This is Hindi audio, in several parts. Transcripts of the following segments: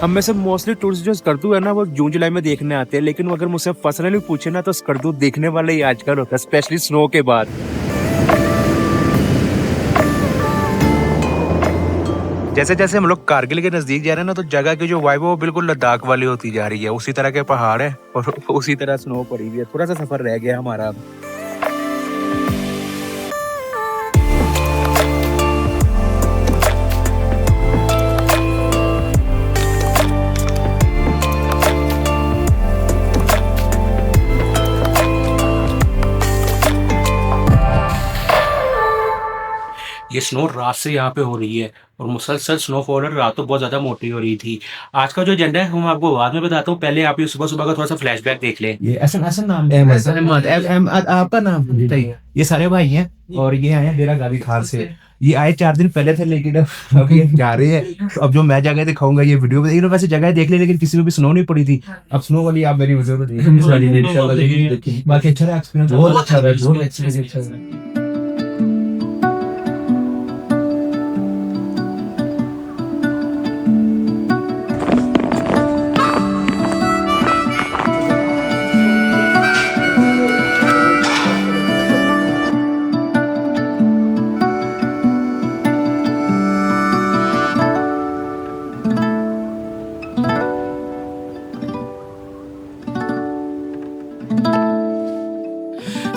हम में से मोस्टली टूरिस्ट जो स्कर्दू है ना वो जून जुलाई में देखने आते हैं, लेकिन अगर मुझसे पर्सनली पूछे ना तो स्कर्दू देखने वाले ही आजकल होता है, स्पेशली स्नो के बाद। जैसे जैसे हम लोग कारगिल के नजदीक जा रहे हैं ना, तो जगह की जो वाइब है वो बिल्कुल लद्दाख वाली होती जा रही है। उसी तरह के पहाड़ है और उसी तरह स्नो पड़ी हुई है। थोड़ा सा सफर रह गया हमारा। ये स्नो रात से यहाँ पे हो रही है और मुसलसल स्नोफॉल है। रात तो बहुत ज्यादा मोटी हो रही थी। आज का जो एजेंडा है हम आपको बाद में बताता हूँ, पहले आप ये सुबह सुबह का थोड़ा सा फ्लैशबैक देख लें। ये ऐसा ऐसा नाम है, अहमद आपका नाम बताइए। ये सारे भाई हैं और ये आए हैं डेरा गाड़ी खार से। ये आए 4 दिन पहले थे, लेकिन अब ये जा रहे हैं। तो अब जो मैं जगह दिखाऊंगा ये वीडियो में, इन्होंने वैसे जगह देख ली लेकिन किसी में भी स्नो नहीं पड़ी थी। अब स्नो वाली आप मेरी वजह से देखिए। बाकी अच्छा रहा एक्सपीरियंस, बहुत अच्छा रहा, बहुत अच्छा रहा।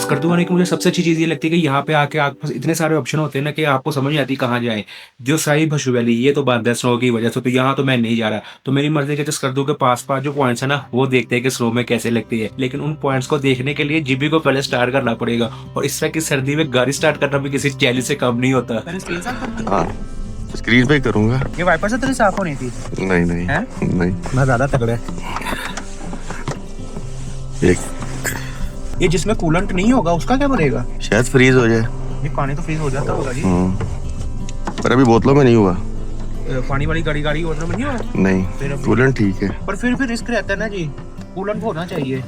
स्कर्दू आने की मुझे सबसे अच्छी चीज़ ये लगती है कि यहाँ पे आके आपके पास इतने सारे ऑप्शन होते हैं ना कि आपको समझ नहीं आती कहाँ जाए। जो साई भशु वैली ये तो बंद है स्नो की वजह से, तो यहाँ तो मैं नहीं जा रहा। तो मेरी मर्जी के स्कर्दू के पास पास जो पॉइंट्स है ना वो देखते हैं कि स्नो में कैसे लगती है। लेकिन उन पॉइंट्स को देखने के लिए जीबी को पहले स्टार्ट करना पड़ेगा, और इस तरह की सर्दी में गाड़ी स्टार्ट करना भी किसी चैलेंज से कम नहीं होता। स्क्रीन पे करूंगा। ये वाइपर से तेरी साफ होनी थी? नहीं नहीं है? नहीं, मैं ज्यादा तगड़ा है। एक ये जिसमें कूलेंट नहीं होगा उसका क्या बनेगा? शायद फ्रीज हो जाए। ये पानी तो फ्रीज हो जाता होगा जी। पर अभी बोतलों में नहीं हुआ। पानी वाली गाड़ी बोतलों में नहीं होगा? नहीं, कूलेंट ठीक है। पर फिर रिस्क रहता है ना जी, कूलेंट होना चाहिए।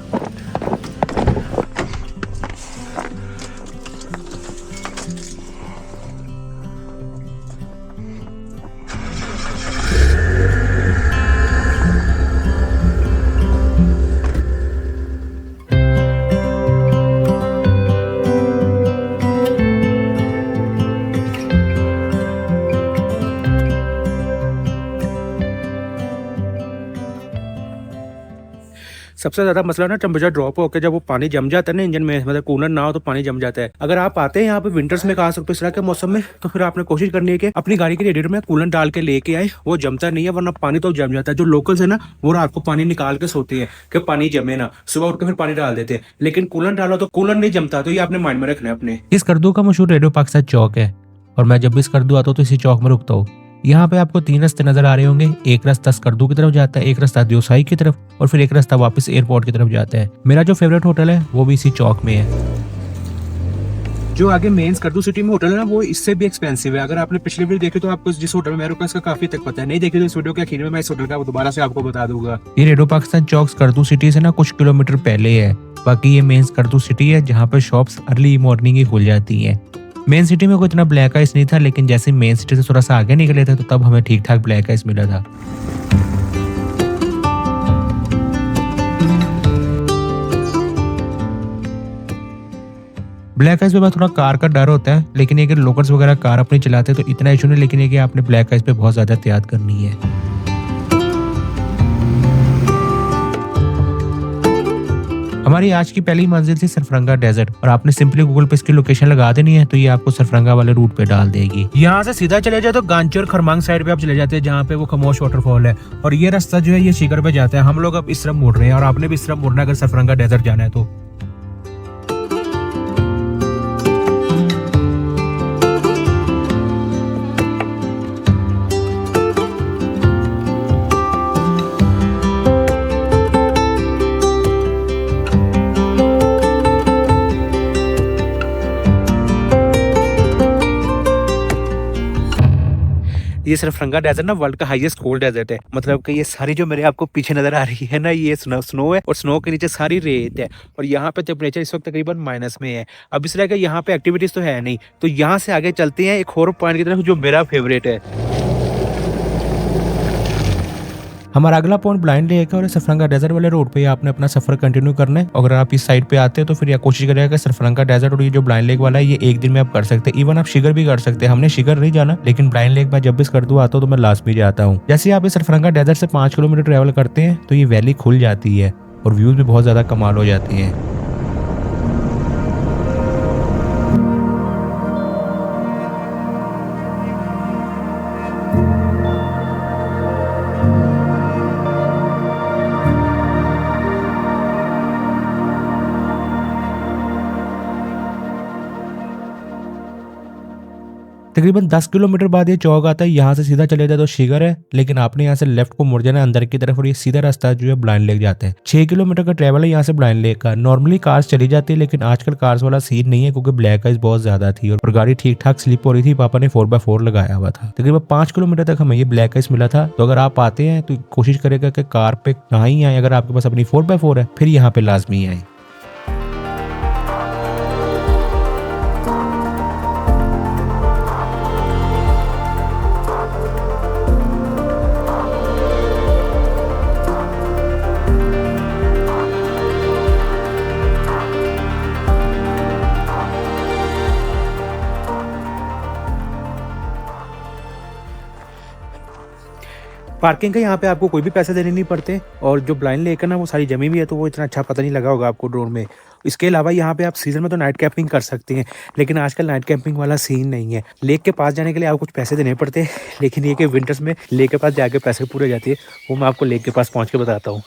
सबसे ज्यादा मसला ना टेम्परेचर ड्रॉप होकर जब वो पानी जम जाता है ना इंजन में, मतलब कूलर ना हो तो पानी जम जाता है। अगर आप आते हैं यहाँ पे विंटर्स में खा सकते हो इस तरह के मौसम में, तो फिर आपने कोशिश करनी है कि अपनी गाड़ी के रेडिएटर में कूलेंट डाल के लेके आए। वो जमता नहीं है, वरना पानी तो जम जाता है। जो लोकल्स है ना वो रात को पानी निकाल के सोते हैं कि पानी जमे ना, सुबह उठ के फिर पानी डाल देते हैं। लेकिन कूलेंट डालो तो कूलेंट नहीं जमता, तो ये आपने माइंड में रखना है अपने। इस स्कर्दू का मशहूर रेडियो पाकिस्तान चौक है, और मैं जब भी स्कर्दू आता हूँ तो इसी चौक में रुकता हूँ। यहाँ पे आपको 3 रास्ते नजर आ रहे होंगे। एक रास्ता स्कर्दू की तरफ जाता है, एक रास्ता दियोसाई की तरफ, और फिर एक रास्ता वापस एयरपोर्ट की तरफ जाता है। मेरा जो फेवरेट होटल है वो भी इसी चौक में है। जो आगे मेन स्कर्दू सिटी में होटल है ना वो इससे भी एक्सपेंसिव है। अगर आपने पिछले वीडियो देखे तो आपको जिस होटल में मैं रुका इसका काफी तक पता है। नहीं देखे तो इस वीडियो के आखिर में मैं इस होटल का दोबारा से आपको बता दूंगा। ये रेडियो पाकिस्तान चौक स्कर्दू सिटी से ना कुछ किलोमीटर पहले है। बाकी ये मेन स्कर्दू सिटी है जहाँ पे शॉप्स अर्ली मॉर्निंग ही खुल जाती है। मेन सिटी में कोई इतना ब्लैक आइस नहीं था, लेकिन जैसे मेन सिटी से थोड़ा सा आगे निकले थे तो तब हमें ठीक ठाक ब्लैक आइस मिला था। ब्लैक आइस पे बस थोड़ा कार का डर होता है, लेकिन अगर लोकल्स वगैरह कार अपनी चलाते हैं तो इतना इशू नहीं। लेकिन ये कि आपने ब्लैक आइस पे बहुत ज्यादा एहतियात करनी है। हमारी आज की पहली मंजिल थी सरफरंगा डेजर्ट, और आपने सिंपली गूगल पे इसकी लोकेशन लगा देनी है तो ये आपको सरफरंगा वाले रूट पे डाल देगी। यहाँ से सीधा चले जाए तो गांचोर खरमांग साइड पे आप चले जाते हैं जहाँ पे वो खामोश वाटरफॉल है, और ये रास्ता जो है ये शिखर पे जाता है। हम लोग अब इस तरफ मुड़ रहे हैं और आपने भी इस तरफ मुड़ना अगर सरफरंगा डेजर्ट जाना है तो। ये सरफरंगा डेजर्ट ना वर्ल्ड का हाईएस्ट कोल्ड डेजर्ट है। मतलब कि ये सारी जो मेरे आपको पीछे नजर आ रही है ना ये स्नो है, और स्नो के नीचे सारी रेत है, और यहाँ पे टेम्परेचर इस वक्त तकरीबन माइनस में है। अब इस तरह का यहाँ पे एक्टिविटीज तो है नहीं, तो यहाँ से आगे चलते हैं एक और पॉइंट की तरफ जो मेरा फेवरेट है। हमारा अगला पॉइंट ब्लाइंड लेक है और सफरंगा डेजर्ट वाले रोड पे आपने अपना सफर कंटिन्यू करना है। अगर आप इस साइड पे आते हैं तो फिर कोशिश करेगा कि सफरंगा डेजर्ट और ये जो ब्लाइंड लेक वाला है ये एक दिन में आप कर सकते हैं। इवन आप शिगर भी कर सकते हैं। हमने शिगर नहीं जाना, लेकिन ब्लाइंड लेक में जब भी स्कर्दू आता हूँ तो मैं लास्ट भी जाता हूँ। जैसे आप इस सफरंगा डेजर्ट से 5 किलोमीटर ट्रेवल करते हैं तो ये वैली खुल जाती है और व्यूज भी बहुत ज्यादा कमाल हो जाती हैं। तकरीबन 10 किलोमीटर बाद ये चौक आता है। यहाँ से सीधा चले जाए तो शिगर है, लेकिन आपने यहाँ से लेफ्ट को मुड़ जाना अंदर की तरफ और ये सीधा रास्ता जो है ब्लाइंड लेक जाता है। 6 किलोमीटर का ट्रेवल है यहाँ से ब्लाइंड लेक का। नॉर्मली कार्स चली जाती है, लेकिन आजकल कार्स वाला सीन नहीं है क्योंकि ब्लैक आइस बहुत ज्यादा थी और गाड़ी ठीक ठाक स्लिप हो रही थी। पापा ने 4x4 लगाया हुआ था। तकरीबन 5 किलोमीटर तक हमें ये ब्लैक आइस मिला था। तो अगर आप आते हैं तो कोशिश करेगा कि कार पे ना ही आए। अगर आपके पास अपनी 4x4 है फिर यहाँ पे लाजमी आए। पार्किंग का यहाँ पे आपको कोई भी पैसे देने नहीं पड़ते और जो ब्लाइंड लेक है ना वो सारी जमी हुई है, तो वो इतना अच्छा पता नहीं लगा होगा आपको ड्रोन में। इसके अलावा यहाँ पे आप सीजन में तो नाइट कैंपिंग कर सकते हैं, लेकिन आजकल नाइट कैंपिंग वाला सीन नहीं है। लेक के पास जाने के लिए आपको कुछ पैसे देने पड़ते हैं, लेकिन ये कि विंटर्स में लेक के पास जाके पैसे पूरे हो जाती है। वो मैं आपको लेक के पास पहुँच के बताता हूँ।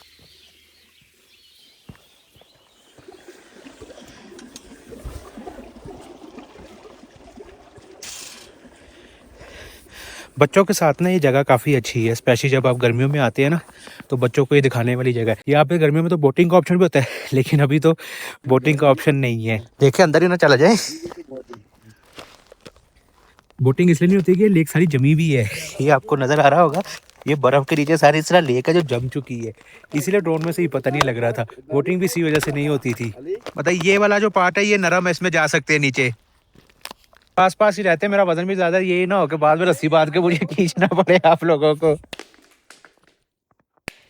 बच्चों के साथ ना ये जगह काफ़ी अच्छी है, स्पेशली जब आप गर्मियों में आते हैं ना तो बच्चों को ये दिखाने वाली जगह है। यहाँ पे गर्मियों में तो बोटिंग का ऑप्शन भी होता है, लेकिन अभी तो बोटिंग का ऑप्शन नहीं है। देखे अंदर ही ना चला जाए। बोटिंग इसलिए नहीं होती कि लेक सारी जमी हुई है। ये आपको नज़र आ रहा होगा, ये बर्फ़ के नीचे सारी इस तरह लेक है जो जम चुकी है, इसीलिए ड्रोन में से ही पता नहीं लग रहा था। बोटिंग भी इसी वजह से नहीं होती थी। मतलब ये वाला जो पार्ट है ये नरम है, इसमें जा सकते हैं नीचे। पास पास ही रहते हैं, मेरा वजन भी ज्यादा, यही ना हो कि बाद में रस्सी बांध के मुझे खींचना पड़े आप लोगों को।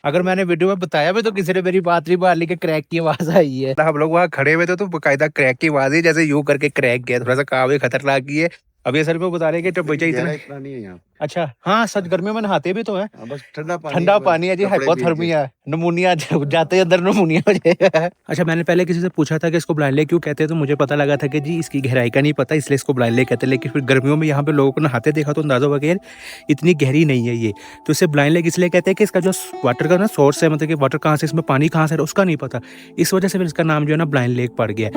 अगर मैंने वीडियो में बताया भी तो किसी ने मेरी बात नहीं मान ली कि क्रैक की आवाज आई है। हम लोग वहाँ खड़े हुए थे तो बाकायदा क्रैक की आवाज है, जैसे यूं करके क्रैक गया। थोड़ा सा काम खतरनाक ही है। अभी असल में बता रहे हैं कि टेम्परेचर इतना नहीं है यहाँ। अच्छा हाँ, सच गर्मियों में नहाते भी तो है, बस ठंडा पानी है जी। हाइपोथर्मिया, नमूनिया जाते अंदर नमूनिया हो जाएगा। अच्छा, मैंने पहले किसी से पूछा था कि इसको ब्लाइंड लेक क्यों कहते हैं, तो मुझे पता लगा था कि जी इसकी गहराई का नहीं पता, इसलिए इसको ब्लाइंड लेक कहते हैं। लेकिन फिर गर्मियों में यहाँ पे लोगों को नहाते देखा तो अंदाजा हुआ कि यार इतनी गहरी नहीं है ये, तो इसे ब्लाइंड लेक इसलिए कहते हैं कि इसका जो वाटर का ना सोर्स है, मतलब कि वाटर कहाँ से, इसमें पानी कहाँ से है उसका नहीं पता। इस वजह से फिर इसका नाम जो है ना ब्लाइंड लेक पड़ गया।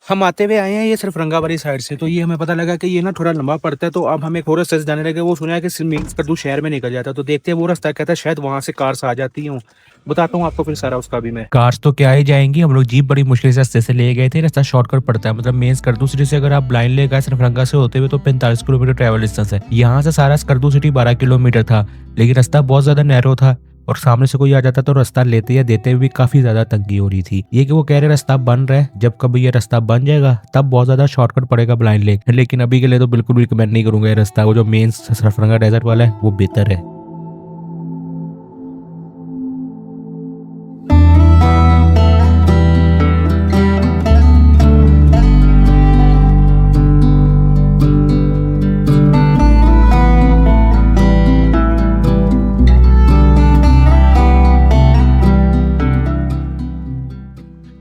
हम आते हुए आए हैं ये सिर्फ रंगाबारी साइड से, तो ये हमें पता लगा कि ये ना थोड़ा लंबा पड़ता है। तो अब हमें एक और रास्ते से जाने लगे। वो सुना है कि मेन स्कर्दू शहर में निकल जाता है, तो देखते हैं वो रास्ता कहता है, शायद वहाँ से कार्स आ जाती हूँ। बताता हूँ आपको फिर सारा उसका भी मैं। कार्स तो क्या ही जाएंगी, हम लोग जीप बड़ी मुश्किल से रास्ते से ले गए थे। रास्ता शॉर्टकट पड़ता है, मतलब मेन स्कर्दू सिटी से अगर आप ब्लाइंड लेक आए सरफरंगा से होते हुए तो 45 किलोमीटर ट्रैवल डिस्टेंस है। यहाँ से सारा स्कर्दू सिटी 12 किलोमीटर था, लेकिन रास्ता बहुत ज्यादा नैरो था और सामने से कोई आ जाता तो रास्ता लेते या देते हुए भी काफी ज्यादा तंगी हो रही थी। ये कि वो कह रहे रास्ता बन रहा है, जब कभी ये रास्ता बन जाएगा तब बहुत ज्यादा शॉर्टकट पड़ेगा ब्लाइंड लेक, लेकिन अभी के लिए तो बिल्कुल भी रिकमेंड नहीं करूंगा ये रास्ता। वो जो मेन सरफरंगा डेजर्ट वाला है वो बेहतर है।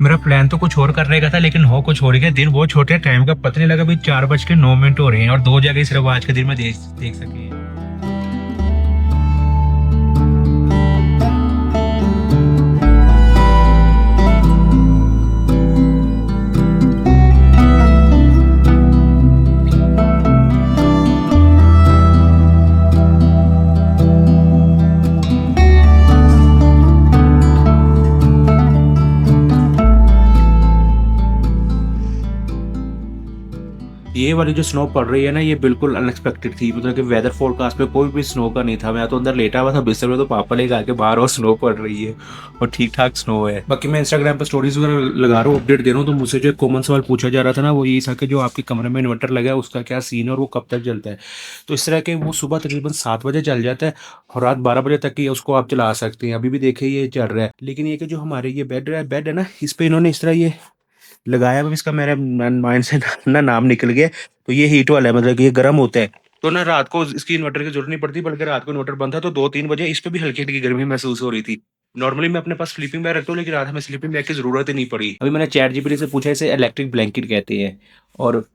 मेरा प्लान तो कुछ और करने का था, लेकिन हो कुछ और गया। दिन बहुत छोटे, टाइम का पता नहीं लगा। अभी 4:09 हो रहे हैं और 2 जगह सिर्फ आज के दिन में देख सके। ये वाली जो स्नो पड़ रही है ना, ये बिल्कुल अनएक्सपेक्टेड थी। मतलब कि वेदर फोरकास्ट में कोई भी स्नो का नहीं था। मैं तो अंदर लेटा हुआ था बिस्तर में, तो पापा लेके आके बाहर और स्नो पड़ रही है और ठीक ठाक स्नो है। बाकी मैं इंस्टाग्राम पर स्टोरीज वगैरह लगा रहा हूँ, अपडेट दे रहा हूँ। तो मुझसे जो एक कॉमन सवाल पूछा जा रहा था ना, वो ये था कि जो आपके कमरे में इन्वर्टर लगा है उसका क्या सीन है और वो कब तक जलता है। तो इस तरह के वो सुबह तकरीबन 7 बजे चल जाता है और रात 12 बजे तक ही उसको आप चला सकते हैं। अभी भी देखिए ये चल रहा है। लेकिन ये कि जो हमारे ये बेड है ना, इस पे इन्होंने इस तरह ये लगाया हुआ, इसका मेरे माइंड से ना नाम निकल गया। तो ये हीट वाला है, मतलब कि ये गर्म होता है। तो ना रात को इसकी इन्वर्टर की जरूरत नहीं पड़ती, बल्कि रात को इन्वर्टर बंद था तो 2-3 बजे इस पे भी हल्की हल्की गर्मी महसूस हो रही थी। नॉर्मली मैं अपने पास स्लीपिंग बैग रखता हूँ, लेकिन रात में स्लीपिंग बैग की जरूरत ही नहीं पड़ी। अभी मैंने चैट जीपीटी से पूछा, इसे इलेक्ट्रिक ब्लैंकेट कहते हैं। और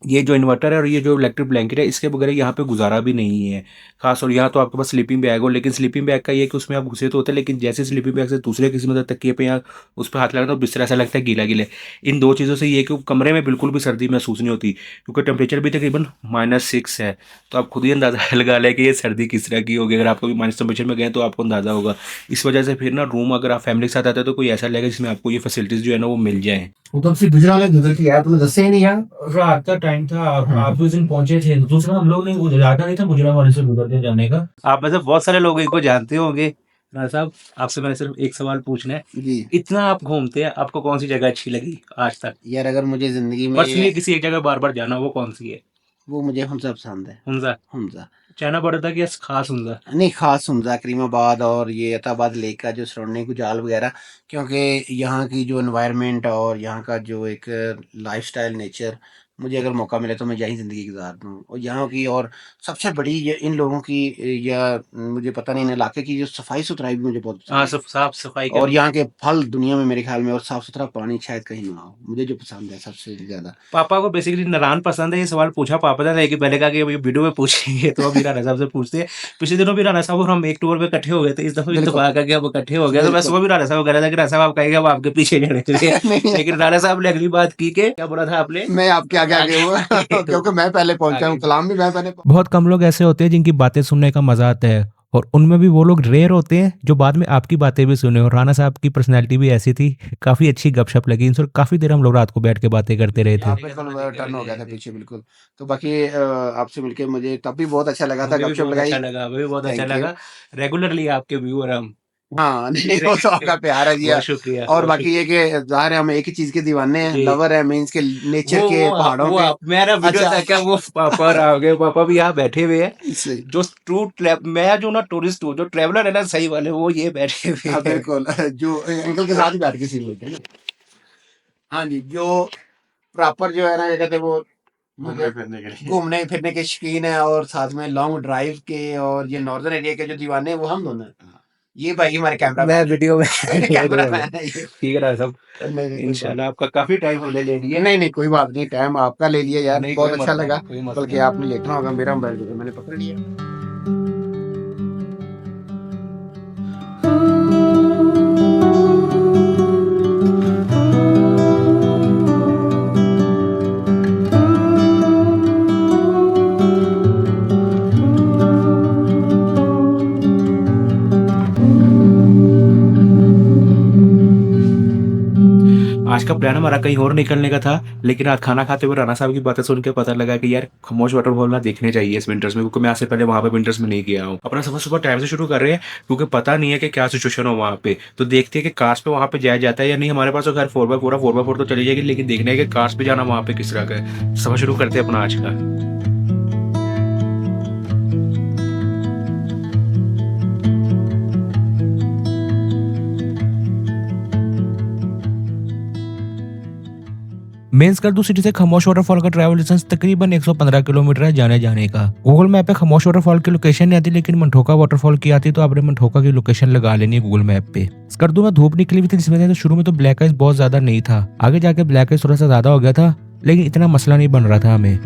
ये जो इन्वर्टर है और ये जो इलेक्ट्रिक ब्लैंकेट है, इसके बगैर यहाँ पे गुजारा भी नहीं है खास। और यहाँ तो आपके पास स्लीपिंग बैग हो, लेकिन स्लीपिंग बैग का ये है कि उसमें आप घुसे तो होते हैं, लेकिन जैसे स्लीपिंग बैग से दूसरे किसी मतलब तकिए पे या उस पर हाथ लगाना तो बिस्तर ऐसा लगता है गीला गीला। इन दो चीज़ों से ये कि कमरे में बिल्कुल भी सर्दी महसूस नहीं होती, क्योंकि टेम्परेचर भी तकरीबन -6 है। तो आप खुद ही अंदाज़ा लगा लें कि ये सर्दी किस तरह की होगी। अगर आप कभी माइनस टेम्परेचर में गए तो आपको अंदाज़ा होगा। इस वजह से फिर ना रूम अगर आप फैमिली के साथ आते हैं तो कोई ऐसा लगेगा जिसमें आपको ये फैसिलिटीज़ जो है ना वो मिल जाएँ। वो तो सिर्फ गुजरात में गुजर की यार, तुम्हें दसे ही नहीं यार। रात का टाइम था, आप उस दिन पहुंचे थे। दूसरा हम लोग ने जाता नहीं था मुजरा वाले से गुजरते जाने का। आप में से बहुत सारे लोग इनको जानते होंगे। राणा साहब, आपसे मैंने सिर्फ एक सवाल पूछना है। जी इतना आप घूमते हैं, आपको कौन सी जगह अच्छी लगी आज तक? यार, अगर मुझे जिंदगी में पर्सनली किसी एक जगह बार बार जाना, वो कौन सी है? वो मुझे हमजा पसंद है। हुंजा हमजा चाइना बॉर्डर था कि खास हुंजा? नहीं, खास हमजा, करीमाबाद और ये अताबाद लेक का जो सराउंडिंग गुजाल वगैरह, क्योंकि यहाँ की जो एनवायरनमेंट और यहाँ का जो एक लाइफस्टाइल नेचर, मुझे अगर मौका मिले तो मैं यहीं ज़िंदगी गुजार दूँ। और यहाँ की और सबसे बड़ी ये इन लोगों की, या मुझे पता नहीं, इन इलाके की जो सफाई सुथराई भी मुझे बहुत पसंद हाँ, है। सब साफ सफाई और का। यहाँ के फल दुनिया में मेरे ख्याल में, और साफ सुथरा पानी शायद कहीं ना हो, मुझे जो पसंद है सबसे ज्यादा। पापा को बेसिकली नारायण पसंद है। ये सवाल पूछा पापा ने, लेकिन पहले कहा कि अभी वीडियो में पूछेंगे तो अभी राणा साहब से पूछते हैं। पिछले दिनों भी राणा साहब और हम एक टूर पे इकट्ठे हो गए थे, इस दफा भी बिल्कुल। इत्तेफाक है कि हम इकट्ठे हो गए। तो मैं बिल्कुल। सुबह भी राणा साहब कह रहा था कि राणा साहब आप कहेंगे हम आपके पीछे जाने चाहिए। नहीं, लेकिन राणा साहब ने अगली बात की कि क्या बोला था आपने? मैं आपके आगे आगे हुआ क्योंकि मैं पहले पहुंचा हूँ, कलाम भी मैं पहले। बहुत कम लोग ऐसे होते हैं जिनकी बातें सुनने का मजा आता है, और उनमें भी वो लोग रेयर होते हैं जो बाद में आपकी बातें भी सुने। और राणा साहब की पर्सनैलिटी भी ऐसी थी, काफी अच्छी गपशप लगी इनसे, और काफी देर हम लोग रात को बैठ के बातें करते रहे थे। बिल्कुल टर्न हो गया था पीछे, बिल्कुल। तो बाकी आपसे मिलके मुझे तब भी बहुत अच्छा लगा था, मुझे भी गपशप बहुत लगाई। अच्छा लगा, मुझे भी बहुत अच्छा Thank you। लगा। रेगुलरली आपके व्यूअर हम। हाँ नहीं, वो तो आपका प्यार है जी। बहुत शुक्रिया। और बाकी ये कि ज़ाहिर है हम एक ही चीज के दीवाने हैं, जी। लवर है, मींस के नेचर के, पहाड़ों के। मेरा वीडियो अच्छा। देखा, वो पापा आ गए, पापा भी यहाँ बैठे हुए हैं। सही। जो मैं जो ना टूरिस्ट हूँ, जो ट्रेवलर है ना सही वाले, वो ये बैठे हुए हाँ हैं। बिल्कुल, जो अंकल के साथ ही बैठ के सीन लेते हैं ना। हाँ जी, जो प्रॉपर जो है ना, क्या कहते हैं वो, घूमने फिरने के शौकीन है और साथ में लॉन्ग ड्राइव के और ये नॉर्दर्न एरिया के जो दीवाने हैं, वो हम दोनों हैं। ये भाई हमारे कैमरा मैं वीडियो में कैमरामैन है ये। ठीक है ना सब। नहीं, इंशाल्लाह आपका काफी टाइम हमने ले लिया। नहीं नहीं, कोई बात नहीं, टाइम आपका ले लिया यार, नहीं, बहुत कोई अच्छा मसला लगा। नहीं, कोई मसला बल्कि आपने लेटना होगा, मेरा मोबाइल जो है मैंने पकड़ लिया। आज का प्लान हमारा कहीं और निकलने का था, लेकिन आज खाना खाते हुए राणा साहब की बातें सुन के पता लगा कि यार खामोश वाटरफॉल ना देखने चाहिए इस विंटर्स में, क्योंकि मैं आज से पहले वहाँ पे विंटर्स में नहीं गया हूँ। अपना सफर सुबह टाइम से शुरू कर रहे हैं, क्योंकि पता नहीं है कि क्या सिचुएशन हो वहाँ पे। तो देखते हैं कि कार्स पे वहाँ पे जाया जाता है या नहीं। हमारे पास तो खैर 4x4 तो चली जाएगी, लेकिन देखने के कार्स पे जाना वहाँ पे किस तरह का है। सफर शुरू करते हैं अपना आज का। मेंस कर्दू सिटी से खामोश वाटरफॉल का ट्रैवल डिस्टेंस तकरीबन 115 किलोमीटर है जाने का। गूगल मैप पे खामोश वाटरफॉल की लोकेशन नहीं आती, लेकिन मंठोका वाटरफॉल की आती, तो आपने मंठोका की लोकेशन लगा लेनी है गूगल मैप पे। स्कर्दू में धूप निकली हुई थी, जिसमें तो शुरू में तो ब्लैक आइस बहुत ज्यादा नहीं था, आगे जाके ब्लैक आइस थोड़ा सा ज्यादा हो गया था, लेकिन इतना मसला नहीं बन रहा था हमें।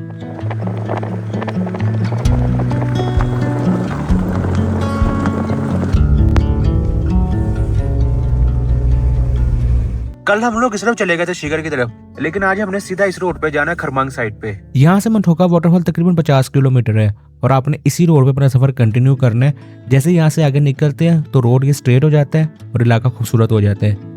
कल हम लोग इस तरफ चले गए थे शिगर की तरफ, लेकिन आज हमने सीधा इस रोड पे जाना है, खरमांग साइड पे। यहाँ से मंठोका वाटरफॉल तकरीबन 50 किलोमीटर है, और आपने इसी रोड पे अपना सफर कंटिन्यू करना है। जैसे यहाँ से आगे निकलते हैं तो रोड ये स्ट्रेट हो जाता है और इलाका खूबसूरत हो जाता है।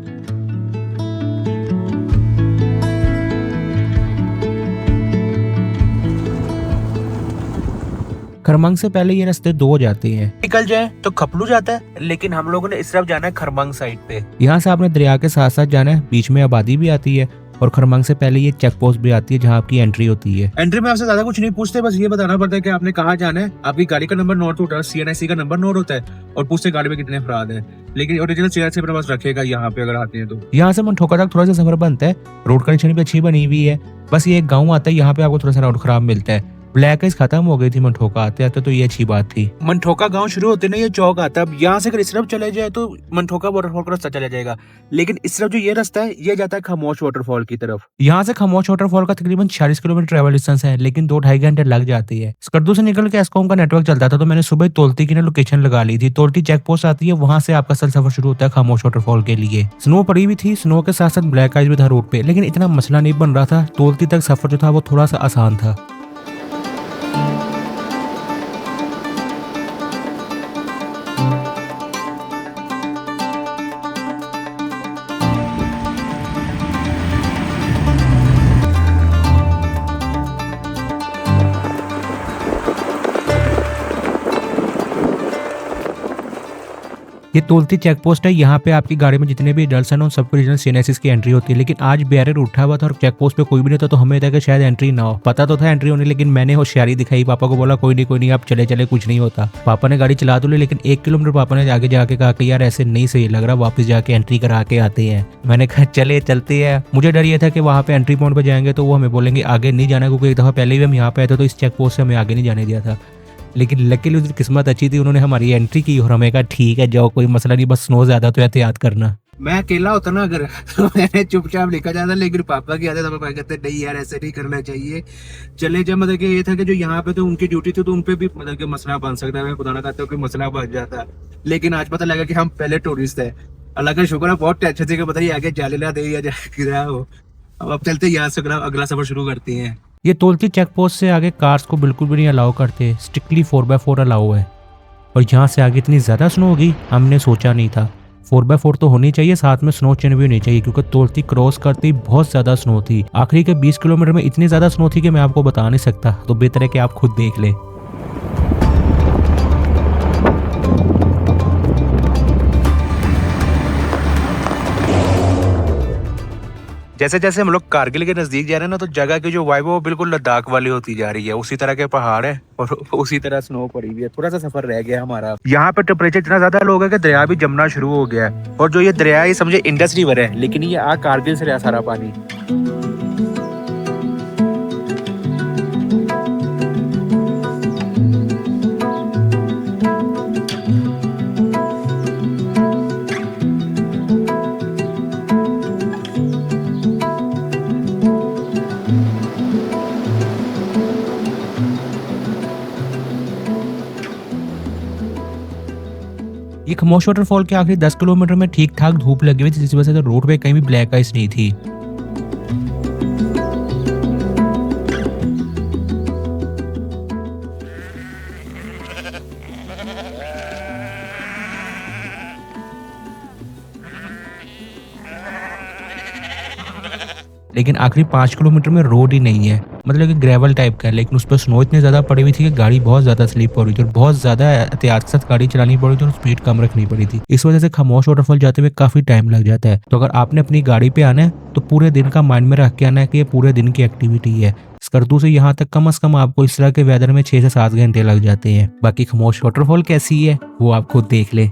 खरमंग से पहले ये रास्ते 2 हो जाते हैं। निकल जाए तो खपलू जाता है, लेकिन हम लोगों ने इस तरफ जाना है खरमंग साइड पे। यहाँ से आपने दरिया के साथ साथ जाना है, बीच में आबादी भी आती है और खरमंग से पहले ये चेक पोस्ट भी आती है जहाँ आपकी एंट्री होती है। एंट्री में आपसे ज्यादा कुछ नहीं पूछते, बस ये बताना पड़ता है कि आपने कहाँ जाना है, आपकी गाड़ी का नंबर नोट होता है, CNIC का नंबर नोट होता है और पूछते गाड़ी में कितने अफराद हैं। लेकिन ओरिजिनल CNIC अपने पास रखेगा यहाँ पे अगर आते हैं तो। यहाँ से मंठोका तक थोड़ा सा सफर बनता है, रोड कंडीशन भी अच्छी बनी हुई है। बस ये एक गाँव आता है, यहाँ पे आपको थोड़ा सा रोड खराब मिलता है। ब्लैक आइस खत्म हो गई थी मंठोका आते आते, तो ये अच्छी बात थी। मंठोका गांव शुरू होते ना ये चौक आता है। अब यहाँ से अगर इस तरफ चले जाए तो मंठोका वाटरफॉल का रास्ता चला जाएगा, लेकिन इस तरफ जो ये रास्ता है ये जाता है खामोश वाटरफॉल की तरफ। यहाँ से खामोश वाटरफॉल का तकरीबन 46 किलोमीटर ट्रैवल डिस्टेंस है, लेकिन 2-2.5 घंटे लग जाते हैं। स्कर्दू से निकल के एस्कॉम का नेटवर्क चलता था, तो मैंने सुबह तोलती की लोकेशन लगा ली थी। तोलती चेक पोस्ट आती है, वहां से आपका असल सफर शुरू होता है खामोश वाटरफॉल के लिए। स्नो पड़ी हुई थी, स्नो के साथ साथ ब्लैक आइस भी था रोड पे, लेकिन इतना मसला नहीं बन रहा था। तोलती तक सफर जो था वो थोड़ा सा आसान था। ये तोलती चेक पोस्ट है, यहाँ पे आपकी गाड़ी में जितने भी एडल्ट्स हैं उन सबको रीजनल CNIC की एंट्री होती है। लेकिन आज बैरियर उठा हुआ था और चेक पोस्ट पे कोई भी नहीं था, तो हमें था कि शायद एंट्री ना हो। पता तो था एंट्री होनी, लेकिन मैंने होशियारी दिखाई, पापा को बोला कोई नहीं आप चले चले कुछ नहीं होता। पापा ने गाड़ी चला तो ली, लेकिन 1 किलोमीटर पापा ने आगे जाके कहा कि यार ऐसे नहीं सही लग रहा, वापस जाके एंट्री करा के आते हैं। मैंने कहा चले चलते हैं। मुझे डर ये था कि वहाँ पे एंट्री पॉइंट पे जाएंगे तो वो हमें बोलेंगे आगे नहीं जाना, क्योंकि एक दफा पहले भी हम यहाँ पे आए थे तो इस चेक पोस्ट से हमें आगे नहीं जाने दिया था। लेकिन लकीली उसकी किस्मत अच्छी थी, उन्होंने हमारी एंट्री की और हमें कहा ठीक है जाओ कोई मसला नहीं, बस स्नो ज्यादा तो एहतियात करना। मैं अकेला होता ना अगर तो मैंने चुपचाप लिखा जाता, लेकिन पापा की आदत हमें कहते नहीं यार ऐसे नहीं करना चाहिए, चले जाए। मतलब कि ये था कि जो यहाँ पे तो उनकी ड्यूटी थी तो उनपे भी मतलब कि मसला बन सकता है, मैं खुदा ना कहता हूँ कि मसला बन जाता। लेकिन आज पता लगा कि हम पहले टूरिस्ट है। अल्लाह का शुक्र है, बहुत टेंशन थी कि पता नहीं आगे जाले ना दे या गिरा हो। अब चलते यहाँ से अगला सफर शुरू करते हैं। ये तोलती चेक पोस्ट से आगे कार्स को बिल्कुल भी नहीं अलाउ करते, स्ट्रिक्टली 4x4 अलाउ है। और यहाँ से आगे इतनी ज्यादा स्नो होगी हमने सोचा नहीं था। 4x4 तो होनी चाहिए, साथ में स्नो चेन भी होनी चाहिए, क्योंकि तोलती क्रॉस करते ही बहुत ज्यादा स्नो थी। आखिरी के 20 किलोमीटर में इतनी ज्यादा स्नो थी कि मैं आपको बता नहीं सकता, तो बेहतर है कि आप खुद देख ले। जैसे जैसे हम लोग कारगिल के नजदीक जा रहे हैं ना, तो जगह की जो वाइब है वो बिल्कुल लद्दाख वाली होती जा रही है। उसी तरह के पहाड़ है और उसी तरह स्नो पड़ी हुई है। थोड़ा सा सफर रह गया हमारा। यहाँ पे टेम्परेचर इतना ज्यादा लो है कि दरिया भी जमना शुरू हो गया है। और जो ये दरिया ये समझे इंडस रिवर है, लेकिन ये आ कारगिल से रहा सारा पानी। ये खामोश वाटरफॉल के आखिरी 10 किलोमीटर में ठीक ठाक धूप लगी हुई थी, जिस वजह से रोड पे कहीं भी ब्लैक आइस नहीं थी। लेकिन आखिरी 5 किलोमीटर में रोड ही नहीं है, मतलब कि ग्रेवल टाइप का है, लेकिन उस पर स्नो इतनी ज्यादा पड़ी हुई थी कि गाड़ी बहुत ज्यादा स्लिप हो रही थी और बहुत ज्यादा एहतियात के साथ गाड़ी चलानी पड़ी थी और स्पीड कम रखनी पड़ी थी। इस वजह से खामोश वाटरफॉल जाते हुए काफी टाइम लग जाता है। तो अगर आपने अपनी गाड़ी पे आना है तो पूरे दिन का माइंड में रख के आना है कि ये पूरे दिन की एक्टिविटी है। स्कर्दू से यहाँ तक कम से कम आपको इस तरह के वेदर में 6 से 7 घंटे लग जाते हैं। बाकी खामोश वाटरफॉल कैसी है वो आप खुद देख ले।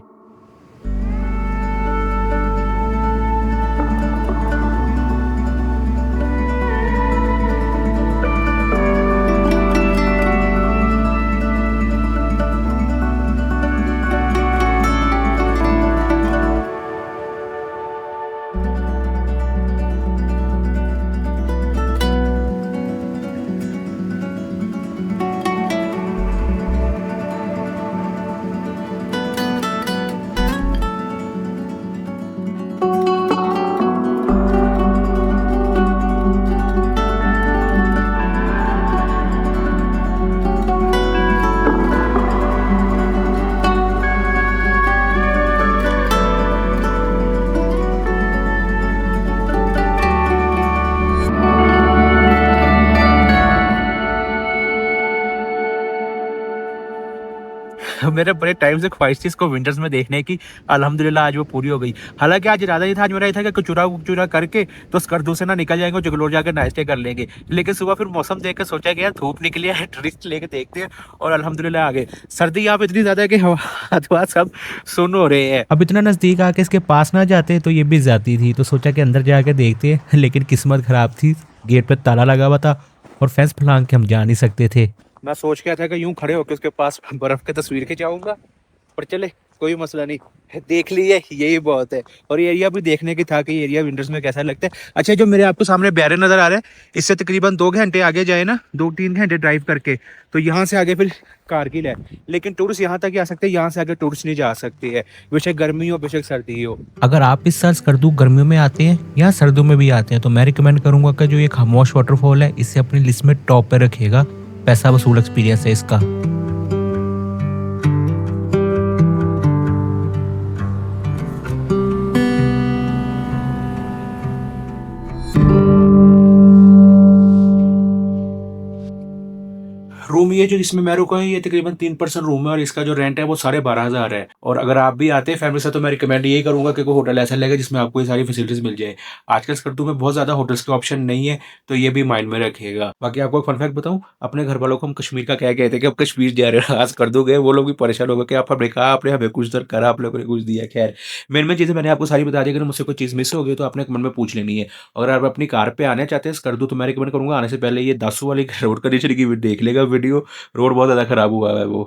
मेरे बड़े टाइम से ख्वाहिश थी इसको विंटर्स में देखने की, अल्हम्दुलिल्लाह आज वो पूरी हो गई। हालांकि आज इरादा ही था, आज मेरा ये था कि चुरा करके तो स्कर्दू से ना निकल जाएंगे और जगलोर जाकर नाश्ते कर लेंगे, लेकिन सुबह फिर मौसम देख कर सोचा कि यार धूप निकली है, रिस्क लेके देखते हैं, और अल्हम्दुलिल्लाह आ गए। सर्दी यहाँ पे इतनी ज्यादा है कि हवा सब सुन हो रहे हैं। अब इतना नज़दीक आके इसके पास ना जाते तो ये भी जाती थी, तो सोचा कि अंदर जाके देखते हैं, लेकिन किस्मत ख़राब थी, गेट पे ताला लगा हुआ था और फेंस फलांग के हम जा नहीं सकते थे। मैं सोच के आया था कि यूं खड़े होकर उसके पास बर्फ की तस्वीर खिंचाऊंगा, पर चले कोई मसला नहीं, देख ली है यही बहुत है। और ये एरिया भी देखने की था कि ये एरिया विंटर्स में कैसा लगता है। अच्छा, जो मेरे आपको सामने बैरन नज़र आ रहा है, इससे तकरीबन 2 घंटे आगे जाए ना, 2-3 घंटे ड्राइव करके, तो यहाँ से आगे फिर कारगिल है, लेकिन टूरिस्ट यहाँ तक ही आ सकते हैं, यहाँ से आगे टूरिस्ट नहीं जा सकते हैं, बेशक गर्मी हो बेशक सर्दी हो। अगर आप इस साल स्कर्दू गर्मियों में आते हैं या सर्दियों में भी आते हैं तो मैं रिकमेंड करूंगा कि जो ये खामोश वाटरफॉल है इसे अपनी लिस्ट में टॉप पे रखिएगा। पैसा वसूल एक्सपीरियंस है इसका। रूम ये जो जिसमें मैं रुका हूँ ये तकरीबन 3% रूम है, और इसका जो रेंट है वो 12,500 है। और अगर आप भी आते हैं फैमिली से तो मैं रिकमेंड यही करूंगा कि कोई होटल ऐसा लेगा जिसमें आपको ये सारी फैसिलिटीज मिल जाए। आजकल स्कर्दू में बहुत ज्यादा होटल्स के ऑप्शन नहीं है, तो ये भी माइंड में रखिएगा। बाकी आपको एक फन फैक्ट बताऊं, अपने घर वालों को हम कश्मीर का क्या कहते हैं कि अब कश्मीर जा रहे हैं, आज स्कर्दू गए, वो लोग भी परेशान हो गए कि आप हमने कहा, आपने हमें कुछ दर करा, आप लोगों ने कुछ दिया। खैर मेन चीजें मैंने आपको सारी बता दी। अगर मुझसे कोई चीज मिस हो गई तो आपने कमेंट में पूछ लेनी है। अगर आप अपनी कार पे आना चाहते हैं स्कर्दू तो मैं रिकमेंड करूंगा आने से पहले ये दासू वाली रोड कंडीशन की देख लेगा वीडियो। रोड बहुत ज़्यादा ख़राब हुआ है वो।